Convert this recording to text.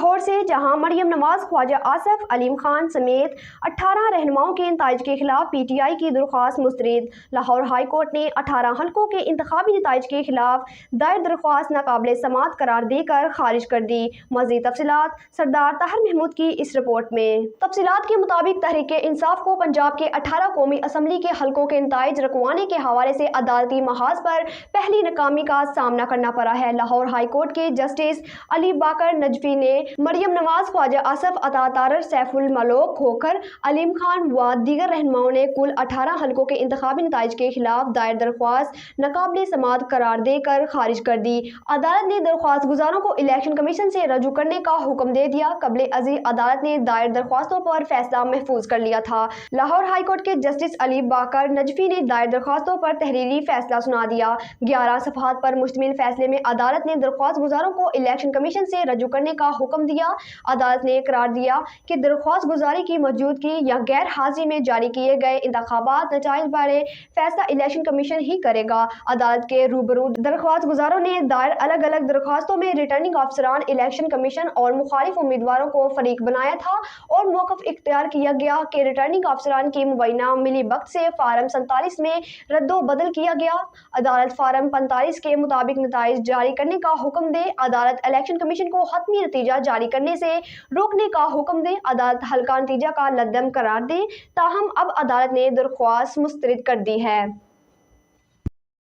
لاہور سے جہاں مریم نواز، خواجہ آصف علیم خان سمیت 18 رہنماؤں کے نتائج کے خلاف پی ٹی آئی کی درخواست مسترد۔ لاہور ہائی کورٹ نے 18 حلقوں کے انتخابی نتائج کے خلاف دائر درخواست ناقابل سماعت قرار دے کر خارج کر دی۔ مزید تفصیلات سردار طاہر محمود کی اس رپورٹ میں۔ تفصیلات کے مطابق تحریک انصاف کو پنجاب کے 18 قومی اسمبلی کے حلقوں کے نتائج رکھوانے کے حوالے سے عدالتی محاذ پر پہلی ناکامی کا سامنا کرنا پڑا ہے۔ لاہور ہائی کورٹ کے جسٹس علی باقر نجفی نے مریم نواز، خواجہ آصف، عطا تارڑ، سیف الملوک کھوکھر، علیم خان و دیگر رہنماؤں نے کل 18 حلقوں کے انتخابی نتائج کے خلاف دائر درخواست ناقابل سماعت قرار دے کر خارج کر دی۔ عدالت نے درخواست گزاروں کو الیکشن کمیشن سے رجوع کرنے کا حکم دے دیا۔ قبل ازیں عدالت نے دائر درخواستوں پر فیصلہ محفوظ کر لیا تھا۔ لاہور ہائی کورٹ کے جسٹس علی باقر نجفی نے دائر درخواستوں پر تحریری فیصلہ سنا دیا۔ 11 صفحات پر مشتمل فیصلے میں عدالت نے درخواست گزاروں کو الیکشن کمیشن سے رجوع کرنے کا حکم دیا۔ عدالت نے قرار دیا کہ درخواست گزاری کی موجودگی یا غیر حاضری میں جاری کیے گئے انتخابات نتائج بارے فیصلہ الیکشن کمیشن ہی کرے گا۔ عدالت کے روبرو درخواست گزاروں نے دائر الگ الگ درخواستوں میں ریٹرننگ افسران، الیکشن کمیشن اور مخالف امیدواروں کو فریق بنایا تھا اور موقف اختیار کیا گیا کہ ریٹرننگ افسران کی مبینہ ملی بھگت سے فارم 47 میں رد و بدل کیا گیا۔ عدالت فارم 45 کے مطابق نتائج جاری کرنے کا حکم دے۔ عدالت الیکشن کمیشن کو حتمی نتیجہ جاری کرنے سے روکنے کا حکم دے۔ عدالت حلقہ نتیجہ کا لدم قرار دے۔ تاہم اب عدالت نے درخواست مسترد کر دی ہے۔